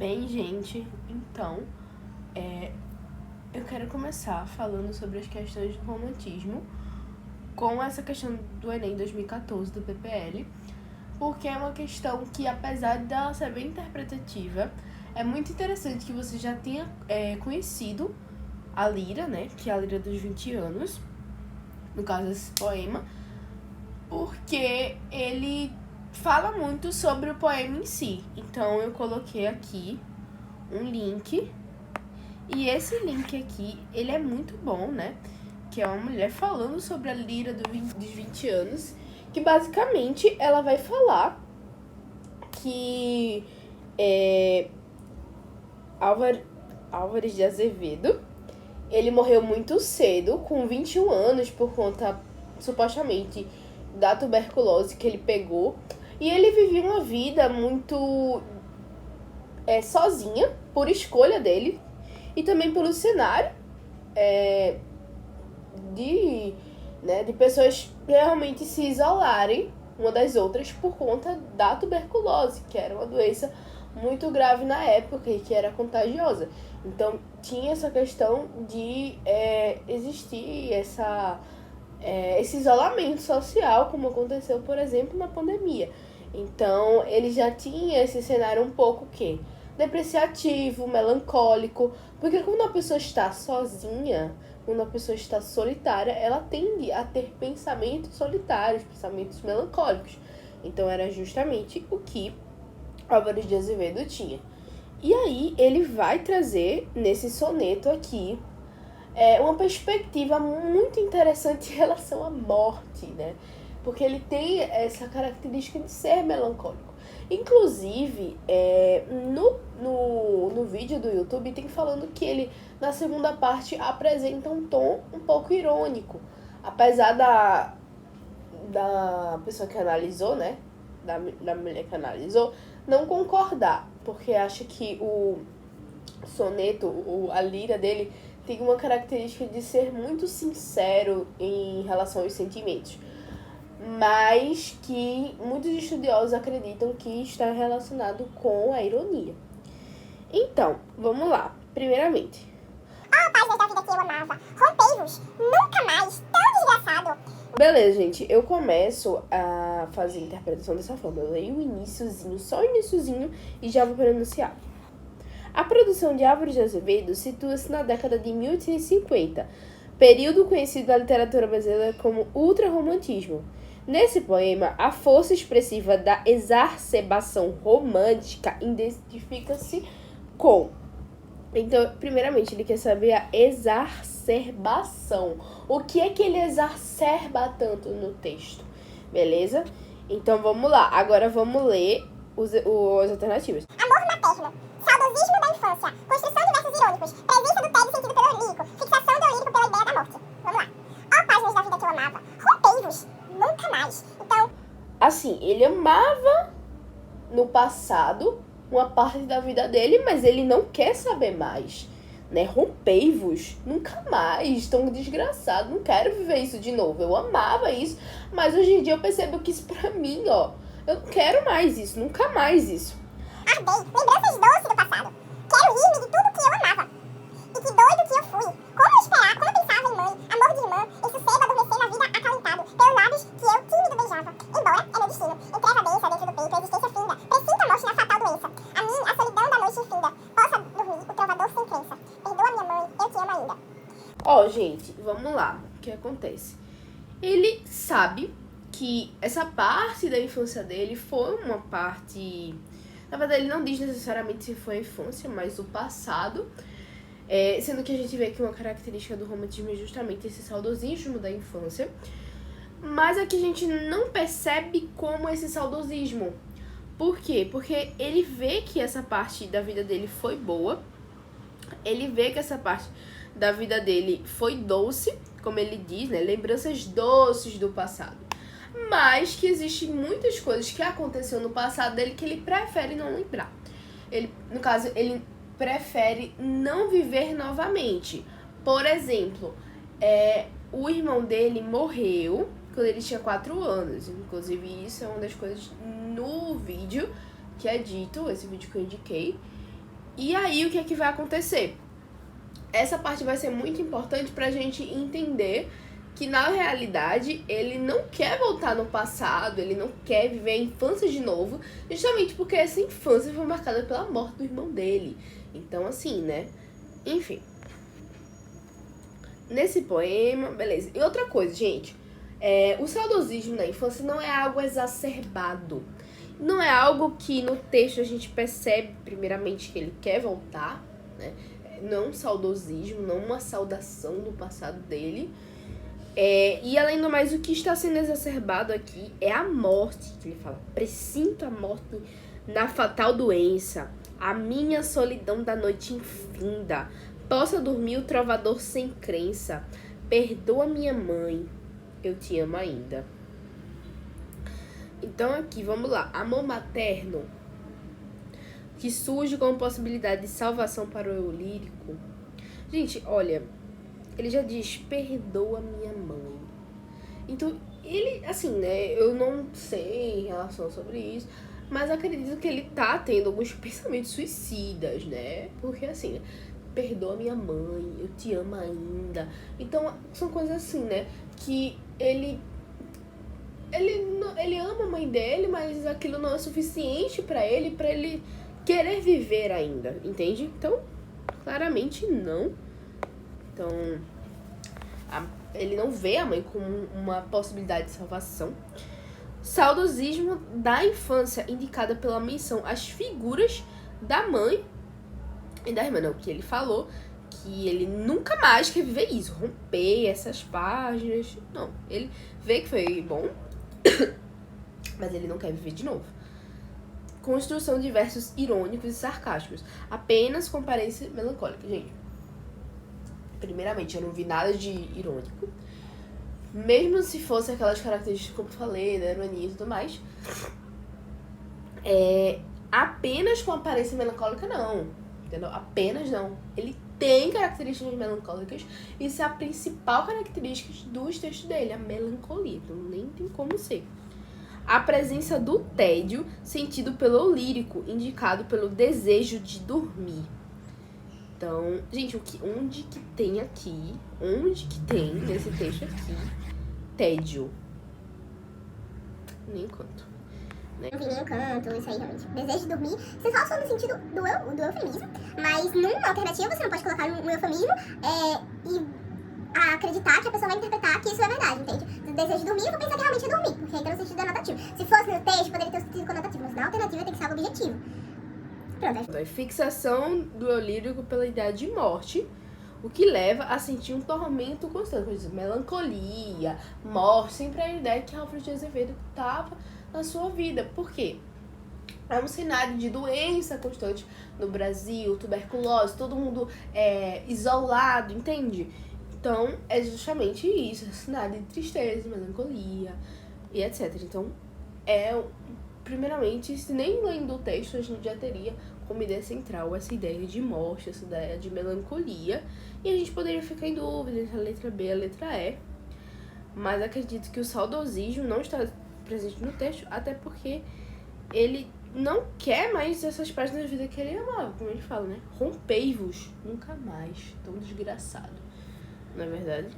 Bem, gente, então, eu quero começar falando sobre as questões do romantismo com essa questão do Enem 2014 do PPL, porque é uma questão que, apesar dela ser bem interpretativa, é muito interessante que você já tenha conhecido a Lira, né, que é a Lira dos 20 anos, no caso esse poema, porque ele fala muito sobre o poema em si. Então eu coloquei aqui um link, e esse link aqui, ele é muito bom, né? Que é uma mulher falando sobre a Lira dos 20 anos, que basicamente ela vai falar que Álvares de Azevedo, ele morreu muito cedo, com 21 anos, por conta, supostamente, da tuberculose que ele pegou. E ele vivia uma vida muito sozinha, por escolha dele, e também pelo cenário de pessoas realmente se isolarem uma das outras por conta da tuberculose, que era uma doença muito grave na época e que era contagiosa. Então tinha essa questão de existir esse isolamento social, como aconteceu, por exemplo, na pandemia. Então ele já tinha esse cenário um pouco depreciativo, melancólico, porque quando a pessoa está sozinha, quando a pessoa está solitária, ela tende a ter pensamentos solitários, pensamentos melancólicos. Então era justamente o que Álvares de Azevedo tinha. E aí ele vai trazer nesse soneto aqui uma perspectiva muito interessante em relação à morte, né? Porque ele tem essa característica de ser melancólico. Inclusive, no vídeo do YouTube tem falando que ele, na segunda parte, apresenta um tom um pouco irônico. Apesar da pessoa que analisou, né? Da mulher que analisou, não concordar. Porque acha que o soneto, a lira dele, tem uma característica de ser muito sincero em relação aos sentimentos, mas que muitos estudiosos acreditam que está relacionado com a ironia. Então, vamos lá. Primeiramente, páginas da vida que eu amava, rompei-vos, nunca mais, tão desgraçado. Beleza, gente, eu começo a fazer a interpretação dessa forma. Eu leio o iniciozinho, só o iniciozinho, e já vou pronunciar. A produção de Álvares de Azevedo situa-se na década de 1850, período conhecido da literatura brasileira como ultrarromantismo. Nesse poema, a força expressiva da exacerbação romântica identifica-se com... Então, primeiramente, ele quer saber a exacerbação. O que é que ele exacerba tanto no texto? Beleza? Então, vamos lá. Agora, vamos ler as alternativas. Amor materno, saudosismo da infância, construção de versos irônicos, presença do tédio sentido pelo lírico, fixação do lírico pela ideia da morte. Vamos lá. Ó páginas da vida que eu amava, rompei-vos, nunca mais. Então, assim, ele amava no passado uma parte da vida dele, mas ele não quer saber mais, né? Rompei-vos, nunca mais, tão desgraçado, não quero viver isso de novo. Eu amava isso, mas hoje em dia eu percebo que isso pra mim, eu não quero mais isso, nunca mais isso. ardei, lembranças doces do passado. Quero rir-me de tudo que eu amava. E que doido que eu fui. Como esperar, como pensava em mãe, amor de irmã, em sossego adormecer na vida acalentado, pelos lábios que eu tímido beijava. Embora é meu destino, em treva densa dentro do peito, a existência finda, presinto a morte na fatal doença. A mim, a solidão da noite infinda, possa dormir o trovador sem crença. Perdoa minha mãe, eu te amo ainda. Gente, vamos lá, o que acontece? Ele sabe que essa parte da infância dele foi uma parte... Na verdade, ele não diz necessariamente se foi a infância, mas o passado. Sendo que a gente vê que uma característica do romantismo é justamente esse saudosismo da infância. Mas aqui a gente não percebe como esse saudosismo. Por quê? Porque ele vê que essa parte da vida dele foi boa. Ele vê que essa parte da vida dele foi doce, como ele diz, né? Lembranças doces do passado. Mas que existem muitas coisas que aconteceram no passado dele que ele prefere não lembrar. No caso, ele prefere não viver novamente. Por exemplo, o irmão dele morreu quando ele tinha 4 anos. Inclusive, isso é uma das coisas no vídeo que é dito, esse vídeo que eu indiquei, E aí, o que é que vai acontecer? Essa parte vai ser muito importante pra gente entender que, na realidade, ele não quer voltar no passado, ele não quer viver a infância de novo, justamente porque essa infância foi marcada pela morte do irmão dele. Então, assim, né? Enfim. Nesse poema, beleza. E outra coisa, gente, o saudosismo na infância não é algo exacerbado. Não é algo que no texto a gente percebe, primeiramente, que ele quer voltar, né? Não um saudosismo, não uma saudação do passado dele. E além do mais, o que está sendo exacerbado aqui é a morte, que ele fala: presinto a morte na fatal doença, a minha solidão da noite infinda, possa dormir o trovador sem crença, perdoa minha mãe, eu te amo ainda. Então aqui, vamos lá, amor materno, que surge como possibilidade de salvação para o eu lírico. Gente, olha, ele já diz: perdoa minha mãe. Então, ele, assim, né, eu não sei em relação sobre isso, mas acredito que ele tá tendo alguns pensamentos suicidas, né? Porque, assim, perdoa minha mãe, eu te amo ainda. Então, são coisas assim, né, que ele ama a mãe dele, mas aquilo não é suficiente pra ele querer viver ainda, entende? Então, claramente não. Então, ele não vê a mãe como uma possibilidade de salvação. Saudosismo da infância, indicada pela menção às figuras da mãe e da irmã. Não, que ele falou que ele nunca mais quer viver isso, romper essas páginas. Não, ele vê que foi bom, mas ele não quer viver de novo. Construção de versos irônicos e sarcásticos, apenas com aparência melancólica. Gente, primeiramente, eu não vi nada de irônico. Mesmo se fosse aquelas características, como eu falei, da ironia e tudo mais. Apenas com aparência melancólica, não. Entendeu? Apenas não. Ele tem características melancólicas. Isso é a principal característica dos textos dele, a melancolia. Então nem tem como ser. A presença do tédio, sentido pelo lírico, indicado pelo desejo de dormir. Então, gente, onde que tem nesse texto aqui tédio? Nem canto. Não vi nenhum canto, isso aí realmente. Desejo de dormir, você fala só no sentido do eufemismo, mas numa alternativa você não pode colocar um eufemismo e acreditar que a pessoa vai interpretar que isso é verdade, entende? Desejo de dormir, eu vou pensar que realmente é dormir, porque aí tá no sentido denotativo. Se fosse no texto, poderia ter o sentido conotativo, mas na alternativa tem que ser algo objetivo. Pronto. Então, fixação do eu lírico pela ideia de morte, o que leva a sentir um tormento constante. Por exemplo, melancolia, morte, sempre a ideia que Álvaro de Azevedo estava na sua vida. Por quê? É um cenário de doença constante no Brasil, tuberculose, todo mundo isolado, entende? Então, é justamente isso, é um cenário de tristeza, melancolia e etc. Então, primeiramente, se nem lendo o texto, a gente já teria como ideia central essa ideia de morte, essa ideia de melancolia, e a gente poderia ficar em dúvida entre a letra B e a letra E, mas acredito que o saudosismo não está presente no texto, até porque ele não quer mais essas páginas da vida que ele amava, como ele fala, né? Rompei-vos, nunca mais, tão desgraçado, não é verdade?